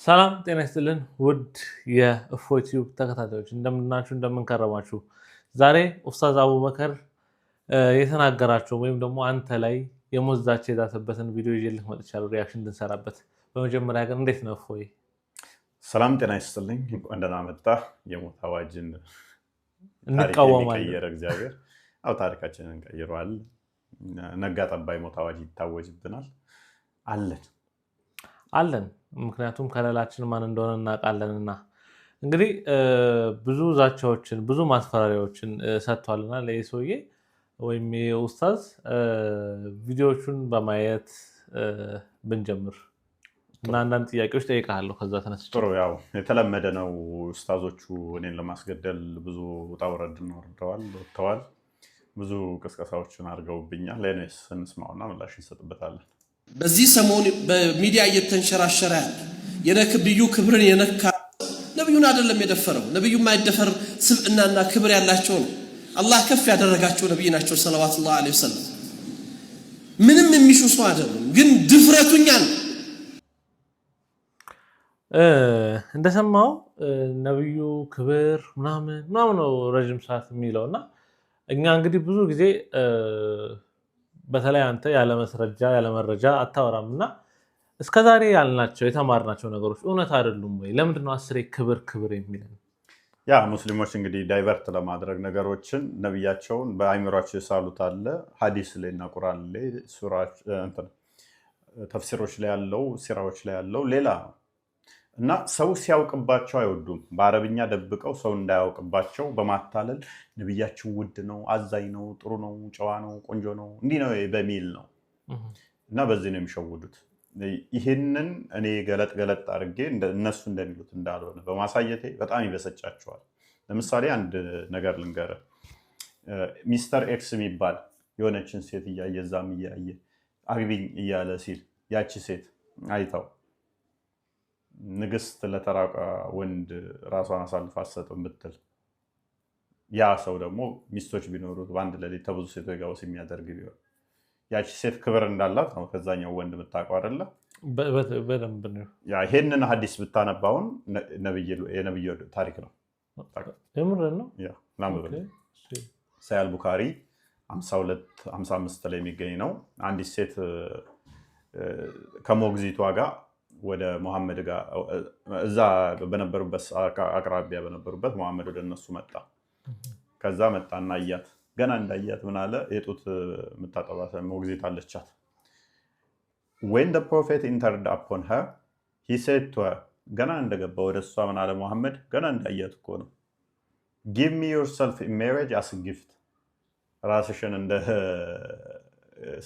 ሰላም ጤና ይስጥልን ውድ የእፎይ ቲዩብ ተከታታዮች እንደምናችሁ እንደምንከረማችሁ። ዛሬ ኡስታዝ አቡበከር የተናገራቸው ወይም ደግሞ አንተ ላይ የሞት ዛቻ የዛተበትን ቪዲዮ ይዤልህ መጥቻለሁ ሪያክሽን እንድንሰራበት። በመጀመሪያ ግን እንዴት ነው እፎይ? ሰላም ጤና ይስጥልኝ። እንኳን ደህና መጣህ። የሞት አዋጅን እንቃወማለን። ቀየረ እግዚአብሔር። አው ታሪካችንን ቀይሯል። ነጋ ጠባ የሞት አዋጅ ይታወጅብናል አለን ምክንያቱም ከለላችን ማን እንደሆነ እናውቃለንና። እንግዲህ ብዙ ዛቻዎችን ብዙ ማስፈራሪያዎችን ሰጥቷልና ለዚህ ሰውዬ ወይም የኡስታዝ ቪዲዮዎቹን በማየት ብንጀምር እና አንዳንድ ጥያቄዎች ጠይቃለሁ። ከዛ ተነስቼ ጥሩ ያው የተለመደ ነው። ኡስታዞቹ እኔን ለማስገደል ብዙ ውጣ ውረድን ወጥተዋል። ብዙ ቅስቀሳዎችን አድርገውብኛል። ለእኔስ እንስማውና ምላሽ እንሰጥበታለን። በዚህ ሰሞን በሚዲያ እየተንሸራሸረ ያለ የነብዩ ክብርን የነካ ነብዩን አይደለም የደፈረው። ነብዩ ማይደፈር ስብዕናና ክብር ያላቸው ነው። አላህ ከፍ ያደረጋቸው ነብይ ናቸው ሰለላሁ ዐለይሂ ወሰለም። ምንም የሚሹ ሰው አይደለም፣ ግን ድፍረቱኛል እንደሰማው ነብዩ ክብር ምናምን ነው ረጅም ሰዓት የሚለውና እኛ እንግዲህ ብዙ ጊዜ በተለይ አንተ ያለ መስረጃ ያለ መረጃ አታወራምና እስከዛሬ ያልናቸው የተማርናቸው ነገሮች እውነት አይደሉም ወይ? ለምንድን ነው አስሬ ክብር የሚለን? ያ ሙስሊሞች እንግዲህ ዳይቨርት ለማድረግ ነገሮችን ነብያቸውን በአይምሯቸው የሳሉት አለ። ሐዲስ ላይና ቁርአን ላይ ተፍሲሮች ላይ ያለው ሲራዎች ላይ ያለው ሌላ እና ሰው ሲያውቅባቸው አይወዱም። በአረብኛ ደብቀው ሰው እንዳያውቅባቸው በማታለል ነብያችን ውድ ነው፣ አዛኝ ነው፣ ጥሩ ነው፣ ጨዋ ነው፣ ቆንጆ ነው እንዲህ ነው በሚል ነው እና በዚህ ነው የሚሸውዱት። ይህንን እኔ ገለጥ አድርጌ እነሱ እንደሚሉት እንዳልሆነ በማሳየቴ በጣም ይበሰጫቸዋል። ለምሳሌ አንድ ነገር ልንገርህ። ሚስተር ኤክስ የሚባል የሆነችን ሴት እያየ እዛም እያየ አግቢኝ እያለ ሲል ያቺ ሴት አይታው ንግስት ለተራቀ ወንድ ራሷን አሳልፋ አትሰጥም ብትል ያ ሰው ደግሞ ሚስቶች ቢኖሩት በአንድ ሌሊት ከብዙ ሴቶች ጋር ወሲብ የሚያደርግ ቢሆን ያቺ ሴት ክብር እንዳላት ነው ከዛኛው ወንድ የምታውቀው አይደለ? በደንብ ነው። ያ ይሄንን ሐዲስ ብታነባውን የነብዩ ታሪክ ነው። የምር ነው። ያ ላምበል ሳያል ቡኻሪ 52 55 ላይ የሚገኝ ነው። አንዲት ሴት ከሞግዚቷ ጋር ወደ መሐመድ ጋር እዛ በነበሩበት አቅራቢያ በነበሩበት መሐመድ ወደ እነሱ መጣ። ከዛ መጣና አያት። ገና እንዳያት ምን አለ? የጡት የምታጠባ ሞግዚት አለቻት። when the prophet entered upon her he said to her ገና እንደገባ ወደ እሷ ምን አለ መሐመድ? ገና እንዳያት እኮ ነው give me yourself in marriage as a gift ራስሽን እንደ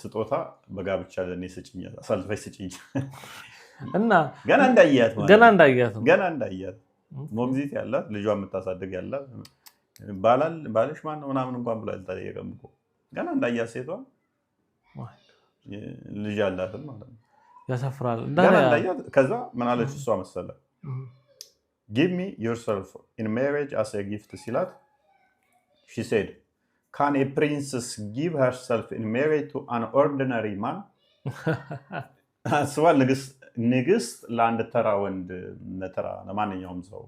ስጦታ በጋብቻ ለኔ ስጪኝ፣ አሳልፈሽ ስጪኝ እና ገና እንዳያት ሞግዚት ያላት ልጇ የምታሳድግ ያላት ባልሽ ማን ነው ምናምን እንኳን ብላ አልጠየቀም እኮ ገና እንዳያት ሴቷ ልጅ ያላትም ማለት ነው። ያሰፍራል ገና እንዳያት። ከዛ ምን አለች እሷ መሰለ? give me yourself in marriage as a gift ሲላት she said can a princess give herself in marriage to an ordinary man? አስዋል ንግስት ለአንድ ተራ ወንድ ለማንኛውም ሰው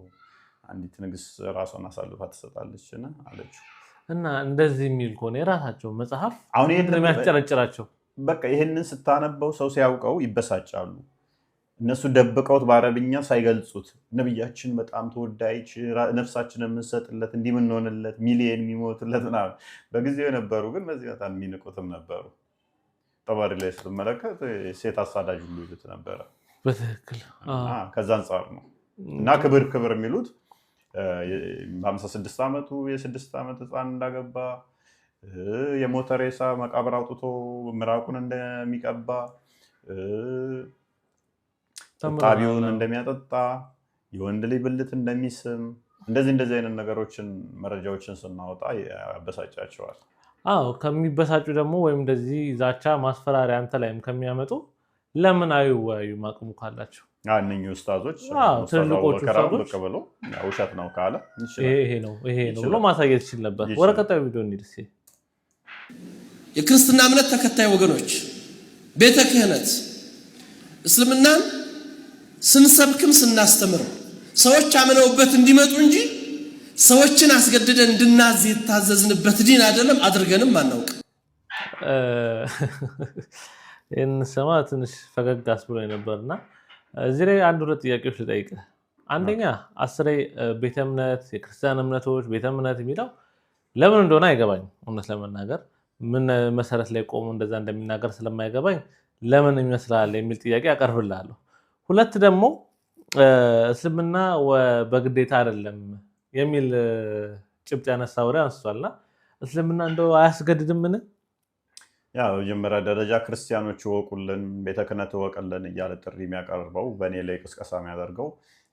አንዲት ንግስት ራሷን አሳልፋ ትሰጣለች አለችው። እና እንደዚህ የሚል ከሆነ የራሳቸው መጽሐፍ አሁን ይሄን የሚያስጨረጭራቸው በቃ ይሄንን ስታነበው ሰው ሲያውቀው ይበሳጫሉ። እነሱ ደብቀውት በአረብኛ ሳይገልጹት ነብያችን በጣም ተወዳጅ ነፍሳችንን የምንሰጥለት እንዲህ ምንሆንለት ሚሊየን የሚሞትለት ነው በጊዜው የነበሩ ግን በዚህ በጣም የሚንቁትም ነበሩ። ጠባሪ ላይ ስትመለከት ሴት አሳዳጅ ሁሉ ይሉት ነበረ። በትክክል ከዛ አንጻር ነው እና ክብር የሚሉት በ56 ዓመቱ የ6 ዓመት ህፃን እንዳገባ የሞተ ሬሳ መቃብር አውጥቶ ምራቁን እንደሚቀባ ጣቢውን እንደሚያጠጣ የወንድ ልጅ ብልት እንደሚስም እንደዚህ አይነት ነገሮችን መረጃዎችን ስናወጣ ያበሳጫቸዋል። ከሚበሳጩ ደግሞ ወይም እንደዚህ ዛቻ ማስፈራሪያ አንተ ላይም ከሚያመጡ ለምን አይወያዩም? አቅሙ ካላቸው እነኚህ ኡስታዞች ትልቆቹ ኡስታዞች ብሎ ውሸት ነው ካለ ይሄ ነው ብሎ ማሳየት ይችል ነበር። ወደ ቀጣዩ ቪዲዮ እንሂድ። የክርስትና እምነት ተከታይ ወገኖች ቤተ ክህነት እስልምናን ስንሰብክም ስናስተምር ሰዎች አምነውበት እንዲመጡ እንጂ ሰዎችን አስገድደን እንድናዝ የታዘዝንበት ዲን አይደለም አድርገንም አናውቅ ይህን ሰማ ትንሽ ፈገግ አስብሎኝ ነበርና እዚህ ላይ አንድ ሁለት ጥያቄዎች ልጠይቅህ አንደኛ አስሬ ቤተ እምነት የክርስቲያን እምነቶች ቤተ እምነት የሚለው ለምን እንደሆነ አይገባኝ እውነት ለመናገር ምን መሰረት ላይ ቆሞ እንደዛ እንደሚናገር ስለማይገባኝ ለምን ይመስላል የሚል ጥያቄ አቀርብልሃለሁ ሁለት ደግሞ እስልምና በግዴታ አይደለም የሚል ጭብጥ ያነሳ ወሬ አንስቷልና እስልምና እንደው አያስገድድም ምን ያ በመጀመሪያ ደረጃ ክርስቲያኖች ወቁልን ቤተ ክህነት ወቀልን እያለ ጥሪ የሚያቀርበው በእኔ ላይ ቅስቀሳ የሚያደርገው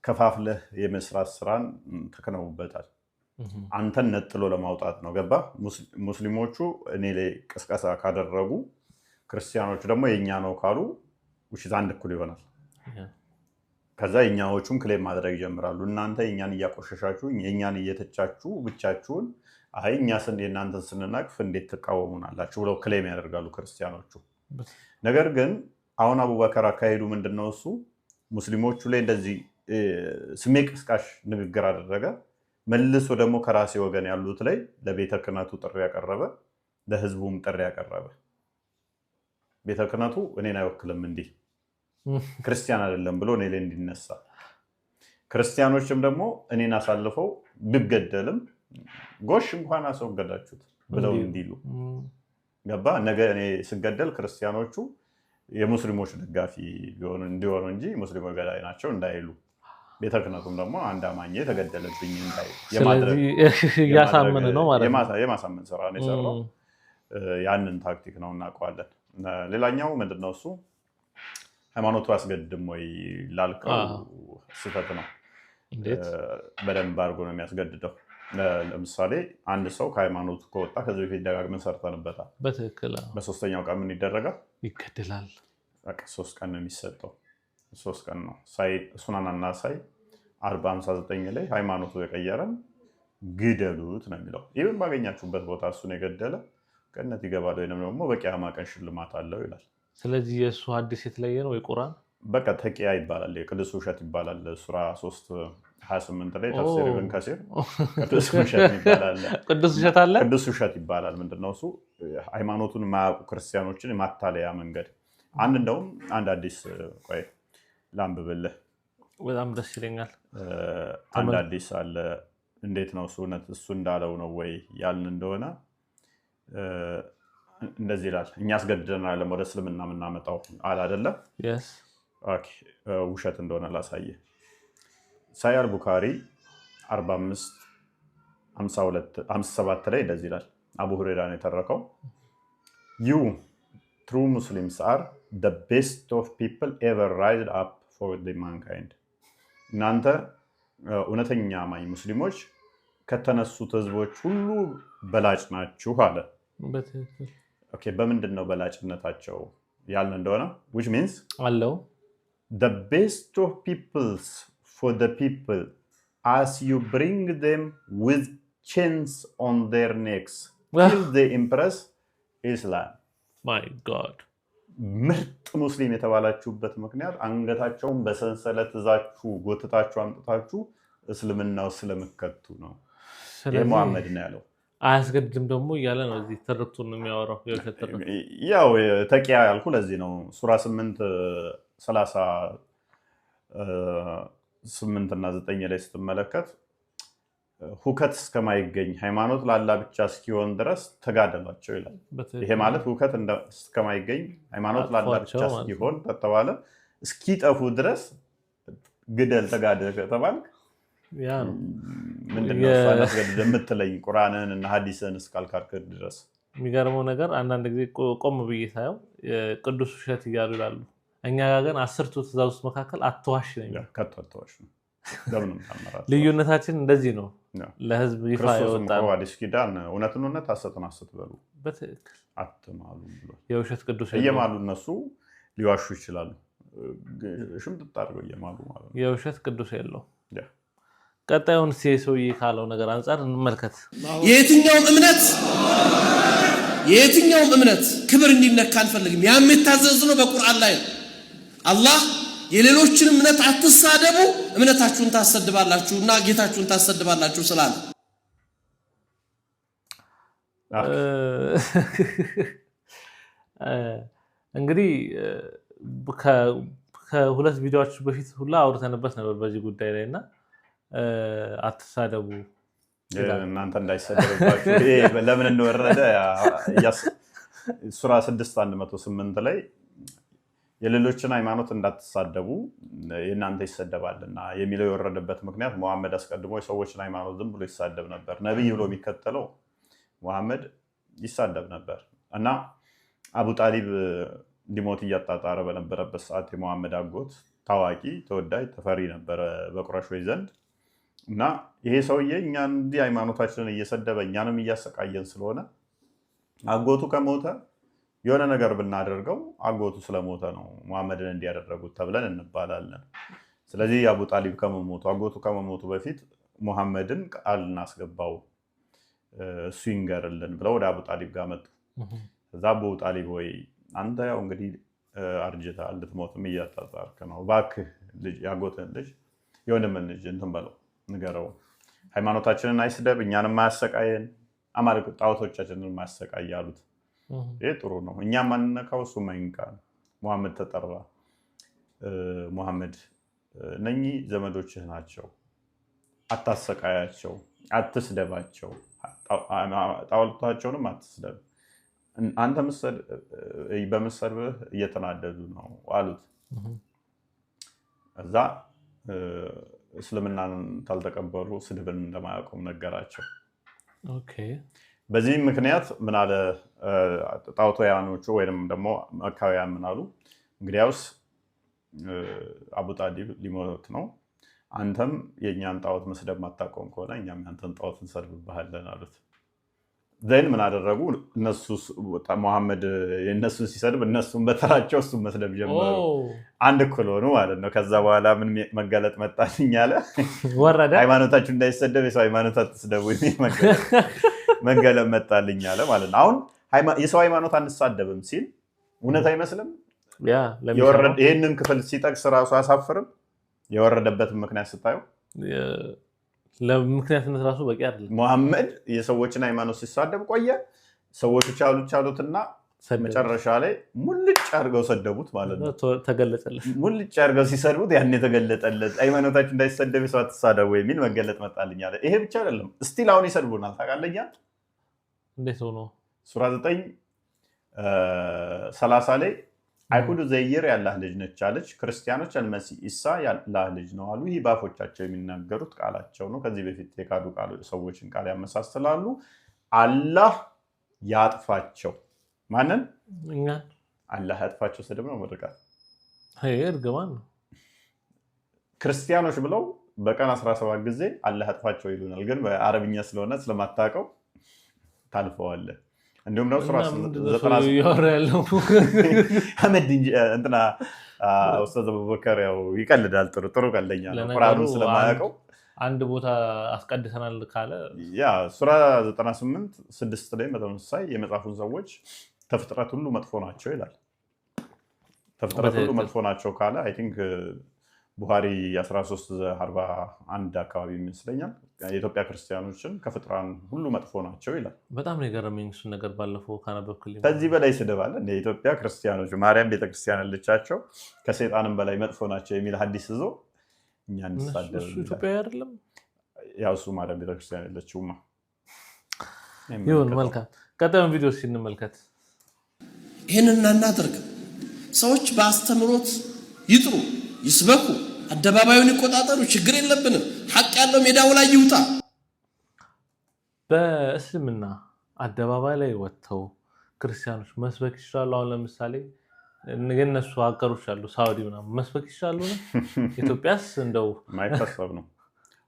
ከፋፍለህ የመስራት ስራን ተከነውበታል አንተን ነጥሎ ለማውጣት ነው ገባ ሙስሊሞቹ እኔ ላይ ቅስቀሳ ካደረጉ ክርስቲያኖቹ ደግሞ የኛ ነው ካሉ ውሽ አንድ እኩል ይሆናል ከዛ የኛዎቹም ክሌም ማድረግ ይጀምራሉ እናንተ የኛን እያቆሸሻችሁ የኛን እየተቻችሁ ብቻችሁን አይ እኛ እናንተን ስንናቅፍ እንዴት ተቃወሙናላችሁ ብለው ክሌም ያደርጋሉ ክርስቲያኖቹ ነገር ግን አሁን አቡበከር አካሄዱ ምንድነው እሱ ሙስሊሞቹ ላይ እንደዚህ ስሜ ቅስቃሽ ንግግር አደረገ መልሶ ደግሞ ከራሴ ወገን ያሉት ላይ ለቤተ ክህነቱ ጥሪ ያቀረበ ለህዝቡም ጥሪ ያቀረበ ቤተ ክህነቱ እኔን አይወክልም እንዴ ክርስቲያን አይደለም ብሎ እኔ ላይ እንዲነሳ ክርስቲያኖችም ደግሞ እኔን አሳልፈው ብገደልም ጎሽ እንኳን አስወገዳችሁት ብለው እንዲሉ ገባ ነገ እኔ ስገደል ክርስቲያኖቹ የሙስሊሞች ደጋፊ እንዲሆኑ እንጂ ሙስሊሞች ገዳይ ናቸው እንዳይሉ ቤተ ክህነቱም ደግሞ አንድ አማኝ ተገደለብኝ እንዳይ ያሳመነ ነው ማለት የማሳመን ስራ ነው የሰራው ያንን ታክቲክ ነው እናውቀዋለን ሌላኛው ምንድነው እሱ ሃይማኖቱ አስገድም ወይ ላልከው ስህተት ነው በደንብ አድርጎ ነው የሚያስገድደው ለምሳሌ አንድ ሰው ከሃይማኖቱ ከወጣ ከዚህ በፊት ደጋግመን ሰርተንበታል በትክክል በሶስተኛው ቀን ምን ይደረጋል ይገደላል በቃ 3 ቀን ነው የሚሰጠው 3 ቀን ነው ሳይ ሱናናና ሳይ 459 ላይ ሃይማኖቱ የቀየረን ግደሉት ነው የሚለው ይሄን ባገኛችሁበት ቦታ እሱን የገደለ ቀነት ይገባል ወይ ደግሞ በቂያማ ቀን ሽልማት አለው ይላል ስለዚህ የሱ ሐዲስ የተለየ ነው የቁርአን በቃ ተቂያ ይባላል የቅዱስ ውሸት ይባላል ሱራ 3:28 ላይ ተፍሲር ኢብን ከሲር ቅዱስ ውሸት ይባላል ቅዱስ ውሸት ይባላል ምንድነው እሱ ሃይማኖቱን ማያውቁ ክርስቲያኖችን የማታለያ መንገድ አንድ እንደውም አንድ አዲስ ቆይ ላምብብልህ በጣም ደስ ይለኛል አንድ አዲስ አለ እንዴት ነው እሱ እንዳለው ነው ወይ ያልን እንደሆነ እንደዚህ ይላል እኛ አስገድደናል ወደ እስልምና ምናመጣው አለ አይደለ yes ኦኬ ውሸት እንደሆነ ላሳየ ሳይል ቡኻሪ 45:57 ላይ እንደዚህ ይላል አቡ ሁረይራ ነው የተረከው you true muslims are the best of people ever rise up for the mankind እናንተ እውነተኛ አማኝ ሙስሊሞች ከተነሱት ህዝቦች ሁሉ በላጭ ናችሁ አለ በትክክል ኦኬ በምንድነው በላጭነታቸው ያልን እንደሆነ which means አለው the best of peoples for the people as you bring them with chains on their necks till they impress Islam my god ምርጥ ሙስሊም የተባላችሁበት ምክንያት አንገታቸውን በሰንሰለት ይዛችሁ ጎትታችሁ አምጥታችሁ እስልምናው ስለምከቱ ነው የሙሐመድ ነው ያለው አያስገድም ደግሞ እያለ ነው እዚህ ተርክቱን የሚያወራው ያው ተቂያ ያልኩ ለዚህ ነው ሱራ 8:38 እና 9 ላይ ስትመለከት ሁከት እስከማይገኝ ሃይማኖት ላላ ብቻ እስኪሆን ድረስ ተጋደሏቸው ይላል ይሄ ማለት ሁከት እስከማይገኝ ሃይማኖት ላላ ብቻ እስኪሆን ተተባለ እስኪጠፉ ድረስ ግደል ተጋደል ከተባለ ያ ምንድነው አስገድደ የምትለይ ቁርአንን እና ሐዲስን እስካልካርክ ድረስ የሚገርመው ነገር አንዳንድ ጊዜ ቆም ብዬ ሳየው ቅዱስ ውሸት እያሉ ይላሉ እኛ ጋር ግን 10ቱ ትእዛዝ መካከል አትዋሽ ነው ከተዋሽ ነው ለምንም ታመራጭ ልዩነታችን እንደዚህ ነው ለህዝብ ይፋ ይወጣል ሐዲስ ኪዳን እውነቱንነት ሐሰቱን አስተበሉ በትክክል አትማሉ ብሎ የውሸት ቅዱስ እየማሉ እነሱ ሊዋሹ ይችላሉ ሽምጥጥ አድርገው እየማሉ ማለት ነው የውሸት ቅዱስ የለው ቀጣዩን ሲሰውይ ካለው ነገር አንፃር እንመልከት የትኛውም እምነት ክብር እንዲነካ አንፈልግም ያም የታዘዝነው በቁርአን ላይ አላህ የሌሎችን እምነት አትሳደቡ እምነታችሁን ታሰድባላችሁና ጌታችሁን ታሰድባላችሁ ስላለ እንግዲህ ከሁለት ቪዲዮዎች በፊት ሁላ አውርተንበት ነበር በዚህ ጉዳይ ላይ እና አትሳደቡ እናንተ እንዳይሰደብባችሁ ለምን እንደወረደ ሱራ 6:108 ላይ የሌሎችን ሃይማኖት እንዳትሳደቡ የእናንተ ይሰደባልና የሚለው የወረደበት ምክንያት መሐመድ አስቀድሞ የሰዎችን ሃይማኖት ዝም ብሎ ይሳደብ ነበር። ነብይ ብሎ የሚከተለው መሐመድ ይሳደብ ነበር እና አቡ ጣሊብ ሊሞት እያጣጣረ በነበረበት ሰዓት የመሐመድ አጎት ታዋቂ ተወዳጅ ተፈሪ ነበረ በቁረይሾች ዘንድ እና ይሄ ሰውዬ እኛን እንዲህ ሃይማኖታችንን እየሰደበ እኛንም እያሰቃየን ስለሆነ አጎቱ ከሞተ የሆነ ነገር ብናደርገው አጎቱ ስለሞተ ነው መሐመድን እንዲያደረጉት ተብለን እንባላለን። ስለዚህ አቡ ጣሊብ አጎቱ ከመሞቱ በፊት መሐመድን ቃል እናስገባው እሱ ይንገርልን ብለው ወደ አቡ ጣሊብ ጋር መጡ። ከዛ አቡ ጣሊብ ወይ አንተ ያው እንግዲህ አርጅተሃል ልትሞትም እያጣጣርክ ነው፣ እባክህ ልጅ ያጎትን ልጅ የወንድምን ልጅ እንትን በለው ንገረው፣ ሃይማኖታችንን አይስደብ፣ እኛንም አያሰቃየን፣ አማልክት ጣዖቶቻችንን ማያሰቃይ አሉት። ይሄ ጥሩ ነው፣ እኛም ማንነካው እሱ ማይንካን። መሐመድ ተጠራ። መሐመድ እነኚህ ዘመዶችህ ናቸው፣ አታሰቃያቸው፣ አትስደባቸው፣ ጣዖታቸውንም አትስደብ፣ አንተ በምሰድብህ እየተናደዱ ነው አሉት። እዛ እስልምናን ታልተቀበሉ ስድብን እንደማያውቁም ነገራቸው። በዚህም ምክንያት ምን አለ ጣዖታውያኖቹ ወይም ደግሞ መካውያን ምን አሉ? እንግዲያውስ አቡ ጣሊብ ሊሞት ነው፣ አንተም የእኛን ጣዖት መስደብ ማታቆም ከሆነ እኛም ያንተን ጣዖት እንሰድብብሃለን አሉት። ዘን ምን አደረጉ? መሐመድ የእነሱን ሲሰድብ እነሱን በተራቸው እሱን መስደብ ጀመሩ። አንድ እኩል ሆኑ ማለት ነው። ከዛ በኋላ ምን መገለጥ መጣልኝ አለ፣ ሃይማኖታችሁ እንዳይሰደብ የሰው ሃይማኖት አትስደቡ መገለጥ መጣልኝ አለ ማለት ነው። አሁን የሰው ሃይማኖት አንሳደብም ሲል እውነት አይመስልም? ይህንን ክፍል ሲጠቅስ ራሱ አያሳፍርም? የወረደበትን ምክንያት ስታየው ለምክንያትነት ራሱ በቂ አይደለም። መሐመድ የሰዎችን ሃይማኖት ሲሳደብ ቆየ። ሰዎቹ ቻሉትና መጨረሻ ላይ ሙልጭ አድርገው ሰደቡት ማለት ነው። ተገለጸለት። ሙልጭ አድርገው ሲሰድቡት ያን የተገለጠለት ሃይማኖታችሁ እንዳይሰደብ የሰው አትሳደቡ የሚል መገለጥ መጣልኝ አለ። ይሄ ብቻ አይደለም፣ እስቲል አሁን ይሰድቡናል። ታውቃለህ? እንዴት ሆኖ ሱራ 9:30 ላይ አይሁድ ዘይር ያላህ ልጅ ነች አለች፣ ክርስቲያኖች አልመሲህ ኢሳ ያላህ ልጅ ነው አሉ። ይህ በአፎቻቸው የሚናገሩት ቃላቸው ነው። ከዚህ በፊት የካዱ ሰዎችን ቃል ያመሳስላሉ። አላህ ያጥፋቸው። ማንን? እኛን። አላህ ያጥፋቸው ስድብ ነው፣ ምርቃት፣ እርግማን ነው። ክርስቲያኖች ብለው በቀን 17 ጊዜ አላህ ያጥፋቸው ይሉናል። ግን በአረብኛ ስለሆነ ስለማታውቀው ታልፈዋለህ። እንዲሁም ነው ሱራ 90 ኡስታዝ አቡበከር ያው ይቀልዳል። ጥሩ ቀልደኛ ነው። ቁርአኑን ስለማያውቀው አንድ ቦታ አስቀድሰናል ካለ ያ ሱራ 98:6 ላይ በተመሳሳይ የመጽሐፉን ሰዎች ተፍጥረት ሁሉ መጥፎ ናቸው ይላል። ተፍጥረት ሁሉ መጥፎ ናቸው ካለ አይ ቲንክ ቡሃሪ 13:41 አካባቢ ይመስለኛል የኢትዮጵያ ክርስቲያኖችን ከፍጥራን ሁሉ መጥፎ ናቸው ይላል። በጣም ነው የገረመኝ እሱ ነገር ባለፈው ካነበብክልኝ። ከዚህ በላይ ስድብ አለ? የኢትዮጵያ ክርስቲያኖች ማርያም ቤተክርስቲያን አለቻቸው ከሰይጣንም በላይ መጥፎ ናቸው የሚል ሐዲስ ይዞ እኛ እንሳደብ። እሱ ኢትዮጵያ አይደለም? ያው እሱ ማርያም ቤተክርስቲያን ያለችውማ። ይሁን መልካም። ቀጣዩን ቪዲዮ እንመልከት። ይህንን እናድርግ። ሰዎች በአስተምሮት ይጥሩ፣ ይስበኩ፣ አደባባዩን ይቆጣጠሩ። ችግር የለብንም። ሐቅ ያለው ሜዳው ላይ ይውጣ። በእስልምና አደባባይ ላይ ወጥተው ክርስቲያኖች መስበክ ይችላሉ። አሁን ለምሳሌ የነሱ ሀገሮች አሉ፣ ሳውዲ ምናምን መስበክ ይችላሉ ነው። ኢትዮጵያስ እንደው ማይታሰብ ነው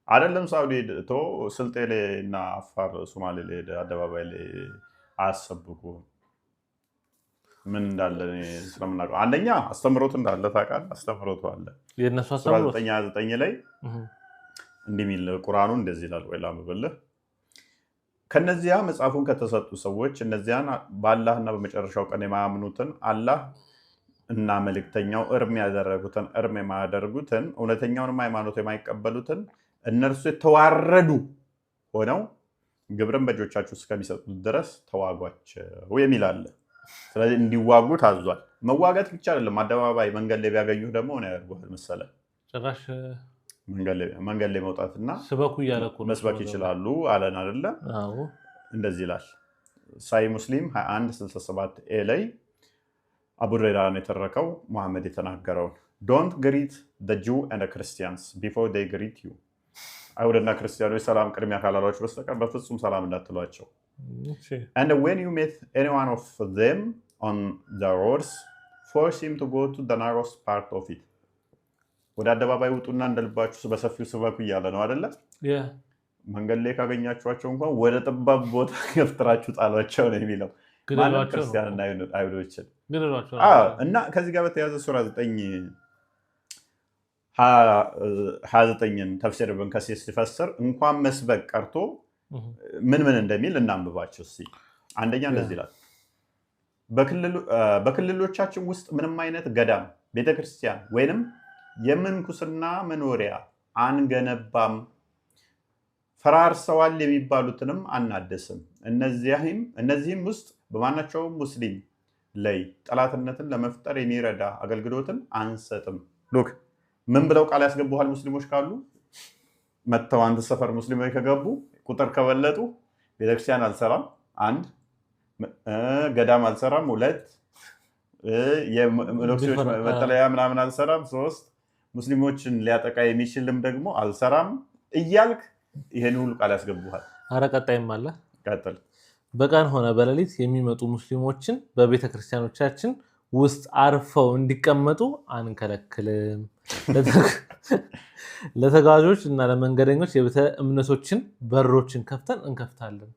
አይደለም። ሳውዲ ቶ ስልጤ ላይ እና አፋር ሶማሌ ላይ አደባባይ ላይ አያሰብኩም። ምን እንዳለ ስለምናውቀው አንደኛ አስተምሮት እንዳለ ታውቃለህ። አስተምሮቱ አለ። የነሱ አስተምሮት 9:9 ላይ እንዲህ የሚል ቁርአኑ እንደዚህ ይላል። ወይ ላምብልህ። ከነዚያ መጽሐፉን ከተሰጡ ሰዎች እነዚያን በአላህና በመጨረሻው ቀን የማያምኑትን አላህ እና መልእክተኛው እርም ያደረጉትን እርም የማያደርጉትን እውነተኛውንም ሃይማኖት የማይቀበሉትን እነርሱ የተዋረዱ ሆነው ግብርን በእጆቻችሁ እስከሚሰጡት ድረስ ተዋጓቸው የሚል አለ። ስለዚህ እንዲዋጉ ታዟል። መዋጋት ብቻ አይደለም፣ አደባባይ መንገድ ላይ ቢያገኙህ ደግሞ ምን ያደርጉሃል መሰለህ? ጭራሽ መንገድ ላይ መውጣትና ስበኩ እያለ እኮ መስበክ ይችላሉ አለን አይደለ? እንደዚህ ይላል ሳይ ሙስሊም 2167 ላይ አቡ ሁረይራ ነው የተረከው መሐመድ የተናገረውን ዶንት ግሪት the Jew and the Christians before they greet you አይሁድና ክርስቲያኖች ሰላም ቅድሚያ ካላሏቸው በስተቀር በፍጹም ሰላም እንዳትሏቸው። and when you meet any one of them on the roads force him to go to the narrowest part of it ወደ አደባባይ ውጡና እንደልባችሁ በሰፊው ስበኩ እያለ ነው አይደለ? መንገድ ላይ ካገኛችኋቸው እንኳን ወደ ጠባብ ቦታ ገፍትራችሁ ጣሏቸው ነው የሚለው። ማንም ክርስቲያንና አይሁዶችን እና ከዚህ ጋር በተያያዘ ሱራ 9:29 ተፍሲር ኢብን ከሲር ሲፈስር እንኳን መስበክ ቀርቶ ምን እንደሚል እናንብባቸው እስኪ። አንደኛ እንደዚህ ይላል፣ በክልሎቻችን ውስጥ ምንም አይነት ገዳም፣ ቤተክርስቲያን ወይንም የምንኩስና መኖሪያ አንገነባም፣ ፈራርሰዋል የሚባሉትንም አናደስም። እነዚህም ውስጥ በማናቸውም ሙስሊም ላይ ጠላትነትን ለመፍጠር የሚረዳ አገልግሎትን አንሰጥም። ሉክ ምን ብለው ቃል ያስገቡሃል? ሙስሊሞች ካሉ መጥተው አንድ ሰፈር ሙስሊሞች ከገቡ ቁጥር ከበለጡ ቤተክርስቲያን አልሰራም፣ 1 ገዳም አልሰራም፣ 2 የመነኩሴዎች መጠለያ ምናምን አልሰራም፣ 3 ሙስሊሞችን ሊያጠቃ የሚችልም ደግሞ አልሰራም እያልክ ይሄን ሁሉ ቃል ያስገቡሃል። አረ ቀጣይም አለ። ቀጥል። በቀን ሆነ በሌሊት የሚመጡ ሙስሊሞችን በቤተክርስቲያኖቻችን ውስጥ አርፈው እንዲቀመጡ አንከለክልም። ለተጓዦች እና ለመንገደኞች የቤተ እምነቶችን በሮችን ከፍተን እንከፍታለን።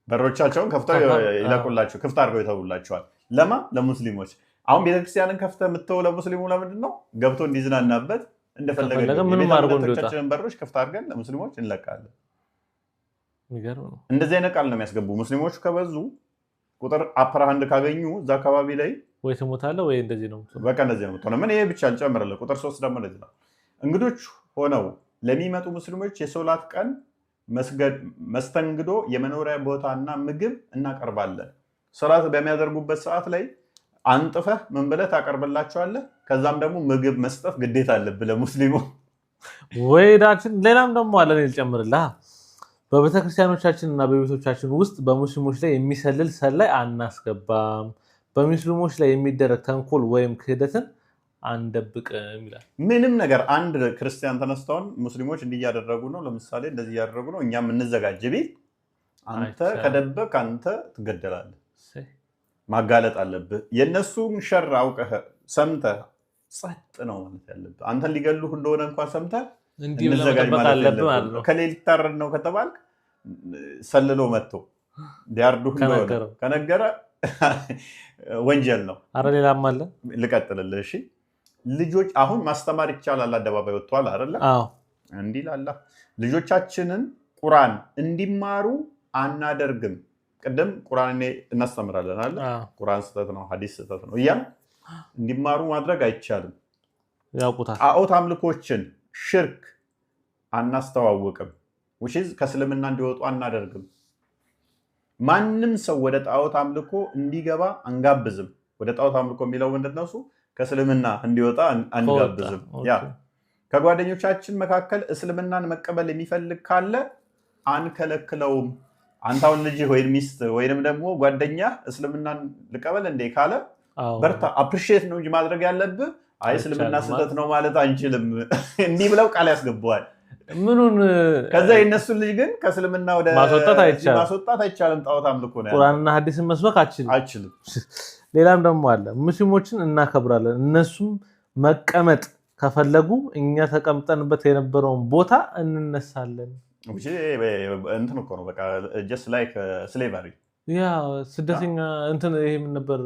በሮቻቸውን ከፍተው ይለቁላቸው፣ ክፍት አድርገው ይተውላቸዋል። ለማ ለሙስሊሞች። አሁን ቤተክርስቲያንን ከፍተህ የምትተው ለሙስሊሙ ለምንድን ነው? ገብቶ እንዲዝናናበት እንደፈለገ ቤተክርስቲያናችንን በሮች ክፍት አድርገን ለሙስሊሞች እንለቃለን። እንደዚህ አይነት ቃል ነው የሚያስገቡ። ሙስሊሞቹ ከበዙ ቁጥር አፐር ሃንድ ካገኙ እዛ አካባቢ ላይ ወይ ትሞታለህ ወይ እንደዚህ ነው። በቃ እንደዚህ ነው። ምን ይሄ ብቻ አልጨምርልህ። ቁጥር 3 ደግሞ እንደዚህ ነው። እንግዶች ሆነው ለሚመጡ ሙስሊሞች የሶላት ቀን መስተንግዶ፣ የመኖሪያ ቦታና ምግብ እናቀርባለን። ሶላት በሚያደርጉበት ሰዓት ላይ አንጥፈህ ምን ብለህ ታቀርብላቸዋለህ። ከዛም ደግሞ ምግብ መስጠት ግዴታ አለብህ ለሙስሊሙ። ወይዳችን ሌላም ደግሞ አለ ልጨምርልህ። በቤተክርስቲያኖቻችን እና በቤቶቻችን ውስጥ በሙስሊሞች ላይ የሚሰልል ሰላይ አናስገባም። በሙስሊሞች ላይ የሚደረግ ተንኮል ወይም ክህደትን አንደብቅም ይላል። ምንም ነገር አንድ ክርስቲያን ተነስተውን ሙስሊሞች እንዲያደረጉ ነው፣ ለምሳሌ እንደዚህ እያደረጉ ነው፣ እኛም እንዘጋጅ ቢል አንተ ከደበቅ አንተ ትገደላለህ። ማጋለጥ አለብህ። የእነሱን ሸር አውቀህ ሰምተህ ጸጥ ነው ማለት ያለብህ። አንተን ሊገሉህ እንደሆነ እንኳን ሰምተህ እንዘጋጅ ማለት ያለብህ። ከሌሊት ታረድ ነው ከተባልክ ሰልሎ መጥቶ ሊያርዱህ እንደሆነ ከነገረ ወንጀል ነው። አረ ሌላም አለ ልቀጥልልህ። እሺ ልጆች አሁን ማስተማር ይቻላል፣ አደባባይ ወጥቷል አይደለ? እንዲህ ላላ ልጆቻችንን ቁርአን እንዲማሩ አናደርግም። ቅድም ቁርአን እናስተምራለን አለ። ቁርአን ስህተት ነው፣ ሐዲስ ስህተት ነው እያል እንዲማሩ ማድረግ አይቻልም። ያውቁታል። ጣዖት አምልኮችን ሽርክ አናስተዋውቅም። ውሽዝ ከእስልምና እንዲወጡ አናደርግም። ማንም ሰው ወደ ጣዖት አምልኮ እንዲገባ አንጋብዝም። ወደ ጣዖት አምልኮ የሚለው ምንድነው? እሱ ከእስልምና እንዲወጣ አንጋብዝም። ያ ከጓደኞቻችን መካከል እስልምናን መቀበል የሚፈልግ ካለ አንከለክለውም። አንተ አሁን ልጅ ወይም ሚስት ወይንም ደግሞ ጓደኛ እስልምናን ልቀበል እንዴ ካለ በርታ፣ አፕሪሺየት ነው እንጂ ማድረግ ያለብህ አይ እስልምና ስህተት ነው ማለት አንችልም እንዲህ ብለው ቃል ያስገቡዋል። ምኑን ከዛ የነሱን ልጅ ግን ከእስልምና ወደ ማስወጣት አይቻልም። ጣዖት አምልኮ ነው። ቁርአንና ሐዲስን መስበክ አይችልም። ሌላም ደግሞ አለ። ሙስሊሞችን እናከብራለን። እነሱም መቀመጥ ከፈለጉ እኛ ተቀምጠንበት የነበረውን ቦታ እንነሳለን። እንትን እኮ ነው በቃ ጀስት ላይክ ስሌቨሪ። ያ ስደተኛ እንትን ይሄ ምን ነበር?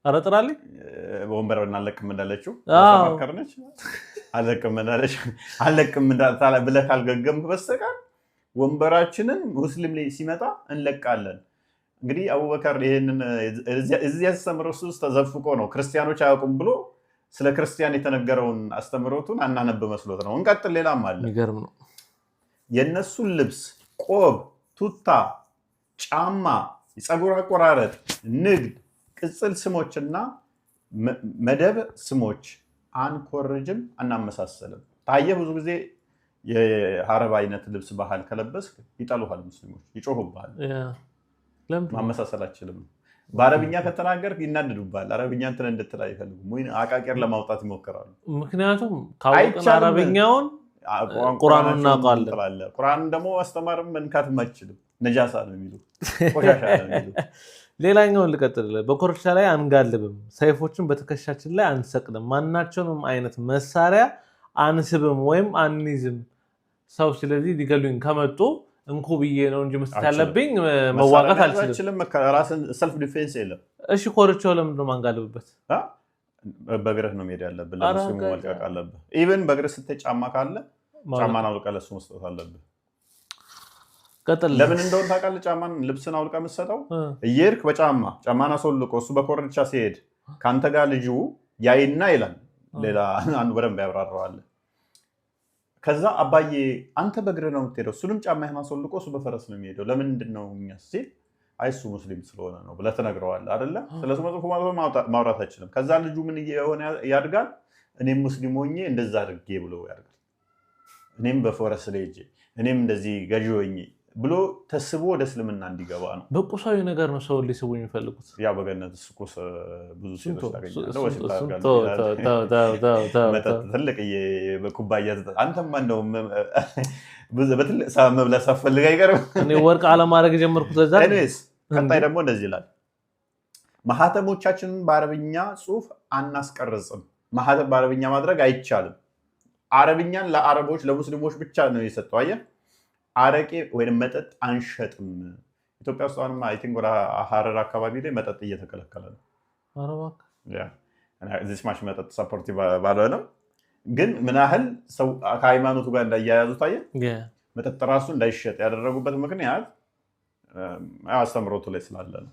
ኧረ ጥራልኝ። ወንበር እናለቅም እንዳለችው ማከርነች አለቅም ብለህ ካልገገምክ በስተቀር ወንበራችንን ሙስሊም ላይ ሲመጣ እንለቃለን። እንግዲህ አቡበከር ይህንን እዚህ ያስተምረው ውስጥ ተዘፍቆ ነው ክርስቲያኖች አያውቁም ብሎ ስለ ክርስቲያን የተነገረውን አስተምሮቱን አናነብ መስሎት ነው። እንቀጥል። ሌላም አለ። የሚገርም ነው። የእነሱን ልብስ፣ ቆብ፣ ቱታ፣ ጫማ፣ የፀጉር አቆራረጥ፣ ንግድ፣ ቅጽል ስሞችና መደብ ስሞች አንኮርጅም፣ አናመሳሰልም። ታየ ብዙ ጊዜ የሀረብ አይነት ልብስ ባህል ከለበስ ይጠሉሃል፣ ሙስሊሞች ይጮሁብሃል። ማመሳሰል አችልም። በአረብኛ ከተናገር ይናደዱባል። አረብኛ እንትን እንድትል አይፈልጉም። አቃቄር ለማውጣት ይሞክራሉ። ምክንያቱም ካወቅን አረብኛውን ቁርአኑን እናውቃለን። ቁርአን ደግሞ ማስተማርም መንካትም አይችልም። ነጃሳ ነው የሚሉ ቆሻሻ ነው የሚሉ። ሌላኛውን ልቀጥልልህ። በኮርቻ ላይ አንጋልብም፣ ሰይፎችን በትከሻችን ላይ አንሰቅልም፣ ማናቸውንም አይነት መሳሪያ አንስብም ወይም አንይዝም። ሰው ስለዚህ ሊገሉኝ ከመጡ እንኩ ብዬ ነው እንጂ መስጠት ያለብኝ መዋጋት አልችልም። ራስን ሰልፍ ዲፌንስ የለም። እሺ ኮርቻው ለምንድን ነው ማንጋልብበት? በእግርህ ነው መሄድ ያለብህ። ለሙስሊሙ መልቀቅ አለብህ። ኢቨን በእግርህ ስትሄድ ጫማ ካለ ጫማን አውልቀህ ለእሱ መስጠት አለብህ። ለምን እንደሆነ ታውቃለህ? ጫማን ልብስን አውልቀህ የምትሰጠው እየሄድክ ጫማን አስወልቆ እሱ በኮርቻ ሲሄድ ከአንተ ጋር ልጁ ያይና ይላል። ሌላ አንዱ በደንብ ያብራራዋል። ከዛ አባዬ አንተ በእግርህ ነው የምትሄደው፣ እሱንም ጫማህን አስወልቆ እሱ በፈረስ ነው የሚሄደው፣ ለምንድን ነው እኛ ሲል አይ እሱ ሙስሊም ስለሆነ ነው ብለህ ትነግረዋለህ አይደለ? ስለሱ መጥፎ ማውራት አይችልም። ከዛ ልጁ ምን እየሆነ ያድጋል? እኔም ሙስሊም ሆኜ እንደዛ አድርጌ ብሎ ያድጋል። እኔም በፈረስ ላይ ሄጄ እኔም እንደዚህ ገዢ ሆኜ ብሎ ተስቦ ወደ እስልምና እንዲገባ ነው። በቁሳዊ ነገር ነው ሰው ሊስቡ የሚፈልጉት። ያ በገነት ቁስ ብዙ ሴቶች ታገኛለህ። ትልቅ በኩባያ አንተማ እንደውም በትልቅ ሰዓት መብላት ሳትፈልግ አይቀርም። እኔ ወርቅ አለማድረግ ጀመርኩት ለዛ። ቀጣይ ደግሞ እንደዚህ ይላል፣ ማህተሞቻችንን በአረብኛ ጽሑፍ አናስቀርጽም። ማህተም በአረብኛ ማድረግ አይቻልም። አረብኛን ለአረቦች ለሙስሊሞች ብቻ ነው የሰጠው። አየህ፣ አረቄ ወይም መጠጥ አንሸጥም። ኢትዮጵያ ውስጥ አሁንም አይ ቲንክ ወደ ሀረር አካባቢ ላይ መጠጥ እየተከለከለ ነው። እዚህ ማሽ መጠጥ ሰፖርት ባልሆነም ግን ምን ያህል ሰው ከሃይማኖቱ ጋር እንዳያያዙ ታየ። መጠጥ ራሱ እንዳይሸጥ ያደረጉበት ምክንያት አስተምሮቱ ላይ ስላለ ነው።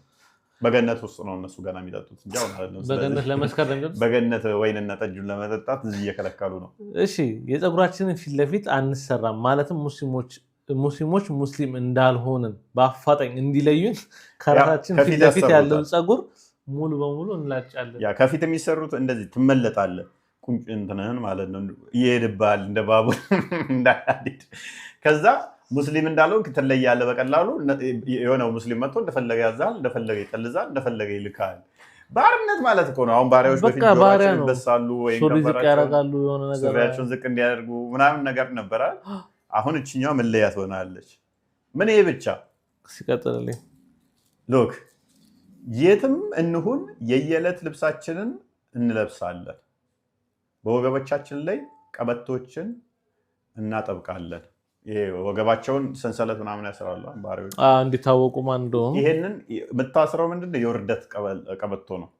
በገነት ውስጥ ነው እነሱ ገና የሚጠጡት እንጂ አሁን አይደለም። በገነት ለመስከር በገነት ወይንና ጠጁን ለመጠጣት እዚህ እየከለከሉ ነው። እሺ፣ የፀጉራችንን ፊት ለፊት አንሰራም ማለትም ሙስሊሞች ሙስሊም እንዳልሆንን በአፋጣኝ እንዲለዩን ከራሳችን ፊት ለፊት ያለውን ፀጉር ሙሉ በሙሉ እንላጫለን። ያ ከፊት የሚሰሩት እንደዚህ ትመለጣለህ፣ ቁንጭ እንትንህን ማለት ነው ይሄድብሃል እንደ ባቡር እንዳያዲድ። ከዛ ሙስሊም እንዳለው ትለያለህ በቀላሉ። የሆነው ሙስሊም መጥቶ እንደፈለገ ያዛል፣ እንደፈለገ ይጠልዛል፣ እንደፈለገ ይልካል። ባርነት ማለት እኮ ነው። አሁን ባሪያዎች በፊት ጆሮአቸውን ይበሳሉ ወይም ሱሪያቸውን ዝቅ እንዲያደርጉ ምናምን ነገር ነበራል። አሁን እችኛው መለያ ትሆናለች። ምን ይሄ ብቻ ሲቀጥልልኝ ሎክ የትም እንሁን የየዕለት ልብሳችንን እንለብሳለን። በወገቦቻችን ላይ ቀበቶችን እናጠብቃለን። ይሄ ወገባቸውን ሰንሰለት ምናምን ያስራሉ ባሪያዎች እንዲታወቁ ማን እንደሆኑ። ይሄንን የምታስረው ምንድነው? የውርደት ቀበቶ ነው።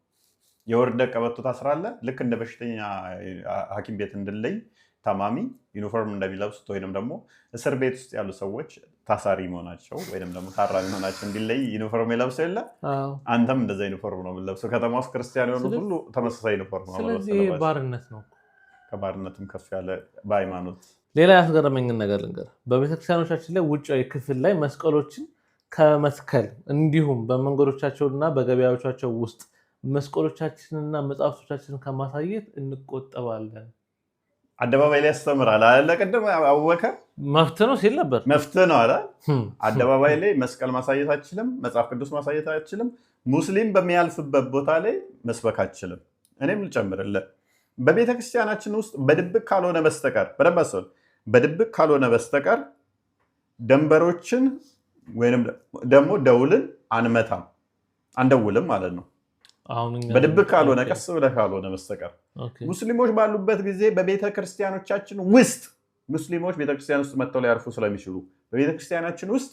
የውርደት ቀበቶ ታስራለህ። ልክ እንደ በሽተኛ ሐኪም ቤት እንድለይ ታማሚ ዩኒፎርም እንደሚለብሱት ወይንም ደግሞ እስር ቤት ውስጥ ያሉ ሰዎች ታሳሪ መሆናቸው ወይንም ደግሞ ታራሚ መሆናቸው እንዲለይ ዩኒፎርም የለብሰው የለ። አንተም እንደዛ ዩኒፎርም ነው የምንለብሰው። ከተማ ውስጥ ክርስቲያን የሆኑት ሁሉ ተመሳሳይ ዩኒፎርም ነው። ስለዚህ ባርነት ነው። ከባርነትም ከፍ ያለ በሃይማኖት። ሌላ ያስገረመኝን ነገር ልንገርህ። በቤተክርስቲያኖቻችን ላይ ውጫዊ ክፍል ላይ መስቀሎችን ከመትከል እንዲሁም በመንገዶቻቸውና በገበያዎቻቸው ውስጥ መስቀሎቻችንና መጽሐፍቶቻችንን ከማሳየት እንቆጠባለን። አደባባይ ላይ ያስተምራል አለ። ቅድም አቡበከር መፍትህ ነው ሲል ነበር። መፍትህ ነው አለ። አደባባይ ላይ መስቀል ማሳየት አችልም፣ መጽሐፍ ቅዱስ ማሳየት አችልም፣ ሙስሊም በሚያልፍበት ቦታ ላይ መስበክ አችልም። እኔም ልጨምርልህ፣ በቤተክርስቲያናችን ውስጥ በድብቅ ካልሆነ በስተቀር በደንብ አስበው፣ በድብቅ ካልሆነ በስተቀር ደንበሮችን ወይንም ደግሞ ደውልን አንመታም፣ አንደውልም ማለት ነው። በድብቅ ካልሆነ ቀስ ብለህ ካልሆነ በስተቀር ሙስሊሞች ባሉበት ጊዜ በቤተክርስቲያኖቻችን ውስጥ ሙስሊሞች ቤተክርስቲያን ውስጥ መጥተው ሊያርፉ ስለሚችሉ በቤተክርስቲያናችን ውስጥ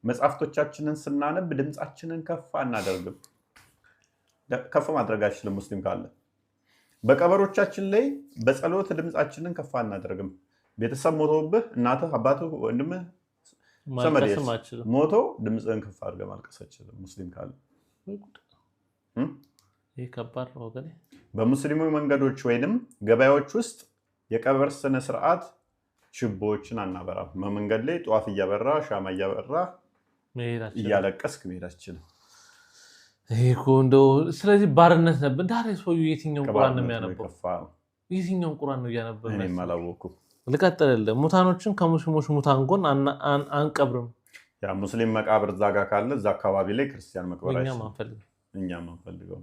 መጽሐፍቶቻችንን ስናነብ ድምፃችንን ከፍ አናደርግም። ከፍ ማድረግ አይችልም ሙስሊም ካለ። በቀበሮቻችን ላይ በጸሎት ድምፃችንን ከፍ አናደርግም። ቤተሰብ ሞቶብህ እናትህ፣ አባትህ፣ ወንድምህ ሞቶ ድምፅህን ከፍ አድርገህ ማልቀስ አትችልም። ሙስሊም ካለ ይህ ከባድ ነው ወገኔ። በሙስሊሙ መንገዶች ወይንም ገበያዎች ውስጥ የቀብር ስነ ስርዓት ችቦዎችን አናበራም። በመንገድ ላይ ጧፍ እያበራ ሻማ እያበራ እያለቀስክ መሄድ አትችልም። ስለዚህ ባርነት ነበር እንዳለ ሰውዬው። የትኛውን ቁርአን ነው የሚያነበው? የትኛውን ቁርአን ነው እያነበበ? እኔም አላወኩም። ልቀጥልልህ። ሙታኖችን ከሙስሊሞች ሙታን ጎን አንቀብርም። ያ ሙስሊም መቃብር እዛ ጋር ካለ እዛ አካባቢ ላይ ክርስቲያን መቅበር እኛም አንፈልገው።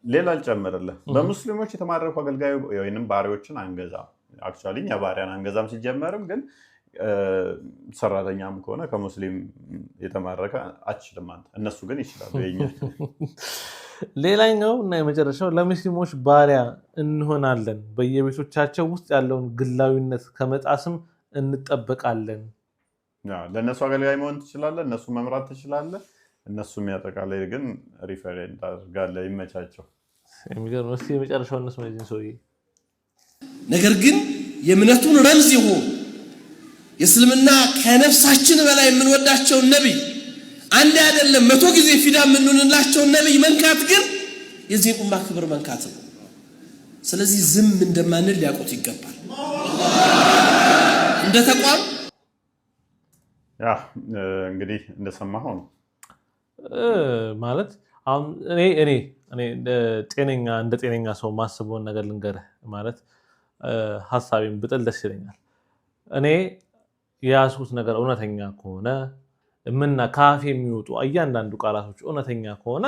ሌላ አልጨምርልህ። በሙስሊሞች የተማረኩ አገልጋይ ወይንም ባሪያዎችን አንገዛም። አክቹዋሊ እኛ ባሪያን አንገዛም ሲጀመርም፣ ግን ሰራተኛም ከሆነ ከሙስሊም የተማረከ አትችልም አንተ። እነሱ ግን ይችላሉ። የኛ ሌላኛው እና የመጨረሻው ለሙስሊሞች ባሪያ እንሆናለን። በየቤቶቻቸው ውስጥ ያለውን ግላዊነት ከመጣስም እንጠበቃለን። ለእነሱ አገልጋይ መሆን ትችላለህ፣ እነሱ መምራት ትችላለህ። እነሱ የሚያጠቃላይ ግን ሪፈረንድ አድርጋለህ። ይመቻቸው። የሚገርም እስኪ የመጨረሻው እነሱ ነው ሰውዬ። ነገር ግን የእምነቱን ረምዝ ይሁን የእስልምና ከነፍሳችን በላይ የምንወዳቸውን ነቢይ አንድ አይደለም 100 ጊዜ ፊዳ የምንሆንላቸውን ነቢይ መንካት ግን የዚህን ኡማ ክብር መንካት ነው። ስለዚህ ዝም እንደማንል ሊያውቁት ይገባል። እንደ ተቋም እንግዲህ እንደሰማኸው ነው ማለት እኔ እንደ ጤነኛ ሰው ማስበውን ነገር ልንገርህ። ማለት ሀሳቤን ብጥል ደስ ይለኛል። እኔ የያዝኩት ነገር እውነተኛ ከሆነ ካፌ የሚወጡ እያንዳንዱ ቃላቶች እውነተኛ ከሆነ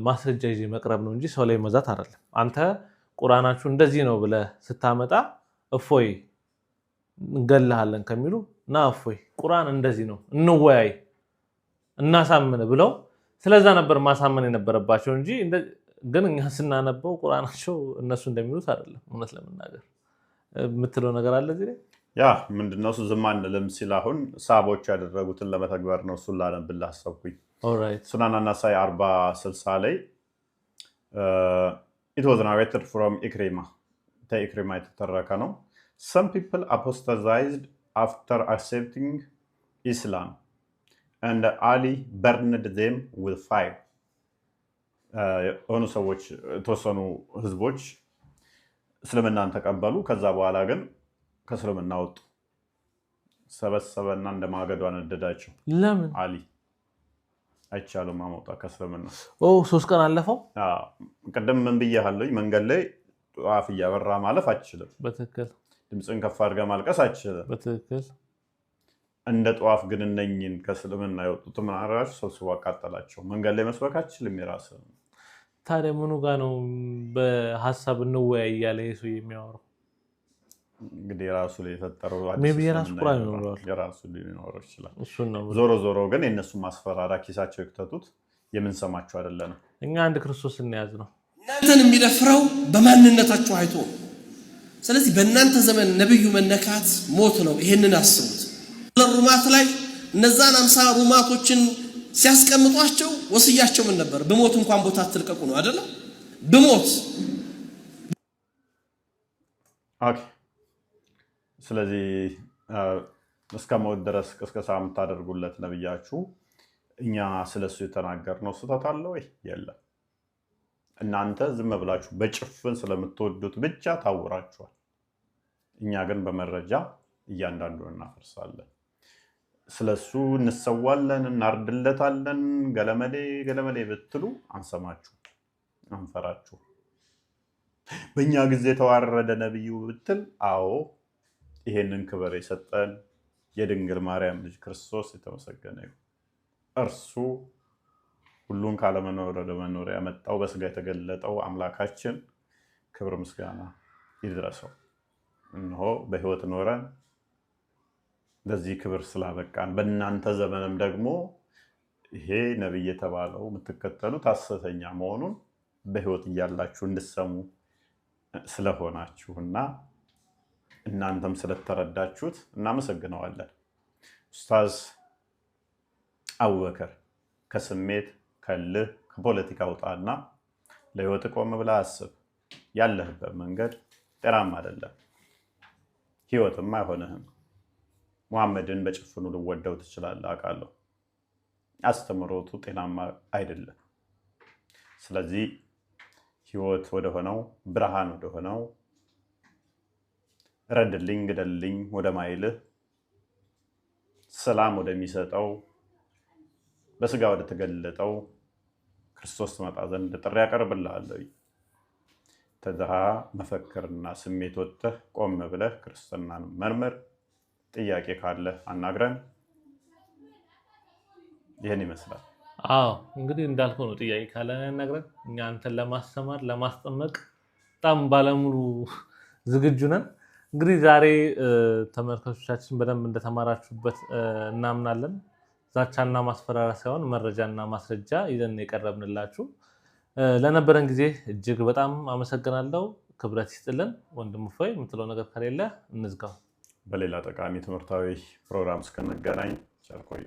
ማስረጃ ይዤ መቅረብ ነው እንጂ ሰው ላይ መዛት አይደለም። አንተ ቁርአናችሁ እንደዚህ ነው ብለህ ስታመጣ እፎይ እንገልሃለን ከሚሉ ና እፎይ ቁርአን እንደዚህ ነው እንወያይ እናሳምን ብለው ስለዛ ነበር ማሳመን የነበረባቸው እንጂ ግን እኛ ስናነበው ቁርአናቸው እነሱ እንደሚሉት አይደለም። እውነት ለመናገር የምትለው ነገር አለ እዚህ ላይ ምንድነው ዝም አንልም ሲል አሁን ሳቦች ያደረጉትን ለመተግበር ነው። እሱን ላነብልህ አሰብኩኝ። ሱናን አናሳኢ 40:60 ላይ it was narrated from ኢክሪማ የተተረከ ነው። some people apostatized after accepting Islam and Ali burned them with fire. የሆኑ ሰዎች የተወሰኑ ህዝቦች እስልምናን ተቀበሉ። ከዛ በኋላ ግን ከእስልምና ወጡ። ሰበሰበና እንደ ማገዶ አነደዳቸው። ለምን? አሊ አይቻልም ማውጣት ከእስልምና። 3 ቀን አለፈው። ቅድም ምን ብያለሁ? መንገድ ላይ ጧፍ እያበራ ማለፍ አትችልም። በትክክል ድምፅን ከፍ አድርገህ ማልቀስ አትችልም። በትክክል እንደ ጧፍ ግን እነኝን ከእስልምና የወጡት ምን አደረጋቸው? ሰብስቦ አቃጠላቸው። መንገድ ላይ መስበክ አትችልም። የራስህ ታዲያ ምኑ ጋር ነው በሀሳብ እንወያይ እያለ ሰው የሚያወራው? እንግዲህ የራሱ ላይ የፈጠረው የራሱ ሊኖረው ይችላል። ዞሮ ግን የእነሱ ማስፈራራ ኪሳቸው የክተቱት የምንሰማቸው አይደለም። እኛ አንድ ክርስቶስ እንያዝ ነው። እናንተን የሚደፍረው በማንነታችሁ አይቶ። ስለዚህ በእናንተ ዘመን ነብዩ መነካት ሞት ነው። ይሄንን አስቡት። ለሩማት ላይ እነዛን 50 ሩማቶችን ሲያስቀምጧቸው ወስያቸው ምን ነበር? በሞት እንኳን ቦታ አትልቀቁ ነው አይደል? በሞት ስለዚህ እስከ ሞት ድረስ ቅስቀሳ የምታደርጉለት ነብያችሁ እኛ ስለሱ የተናገርነው ስህተት አለ ወይ? የለም። እናንተ ዝም ብላችሁ በጭፍን ስለምትወዱት ብቻ ታውራችኋል። እኛ ግን በመረጃ እያንዳንዱን እናፈርሳለን። ስለሱ እንሰዋለን፣ እናርድለታለን። ገለመሌ ብትሉ አንሰማችሁ፣ አንፈራችሁ። በእኛ ጊዜ የተዋረደ ነብዩ ብትል አዎ ይሄንን ክብር የሰጠን የድንግል ማርያም ልጅ ክርስቶስ የተመሰገነ ይሁን። እርሱ ሁሉን ካለመኖር ወደ መኖር ያመጣው በስጋ የተገለጠው አምላካችን ክብር ምስጋና ይድረሰው። እነሆ በህይወት ኖረን ለዚህ ክብር ስላበቃን፣ በእናንተ ዘመንም ደግሞ ይሄ ነብይ የተባለው የምትከተሉት ሐሰተኛ መሆኑን በህይወት እያላችሁ እንድሰሙ ስለሆናችሁና እናንተም ስለተረዳችሁት እናመሰግነዋለን። ኡስታዝ አቡበከር ከስሜት ከልህ ከፖለቲካ ውጣና ለህይወት ቆም ብለህ አስብ። ያለህበት መንገድ ጤናማ አይደለም፣ ህይወትም አይሆንህም። ሙሐመድን በጭፍኑ ልወደው ትችላለህ፣ አውቃለሁ። አስተምሮቱ ጤናማ አይደለም። ስለዚህ ህይወት ወደሆነው ብርሃን ወደሆነው ረድልኝ ግደልኝ ወደ ማይልህ ሰላም ወደሚሰጠው በስጋ ወደ ተገለጠው ክርስቶስ ትመጣ ዘንድ ጥሪ ያቀርብልሃለሁ። ተድሃ መፈክርና ስሜት ወጥተህ ቆም ብለህ ክርስትናን መርምር። ጥያቄ ካለ አናግረን። ይህን ይመስላል። አዎ እንግዲህ እንዳልከው ነው። ጥያቄ ካለ አናግረን። እኛ አንተን ለማስተማር ለማስጠመቅ በጣም ባለሙሉ ዝግጁ ነን። እንግዲህ ዛሬ ተመልካቾቻችን በደንብ እንደተማራችሁበት እናምናለን። ዛቻና ማስፈራሪያ ሳይሆን መረጃና ማስረጃ ይዘን የቀረብንላችሁ። ለነበረን ጊዜ እጅግ በጣም አመሰግናለሁ። ክብረት ይስጥልን። ወንድም እፎይ የምትለው ነገር ከሌለ እንዝጋው። በሌላ ጠቃሚ ትምህርታዊ ፕሮግራም እስክንገናኝ ቸር ቆዩ።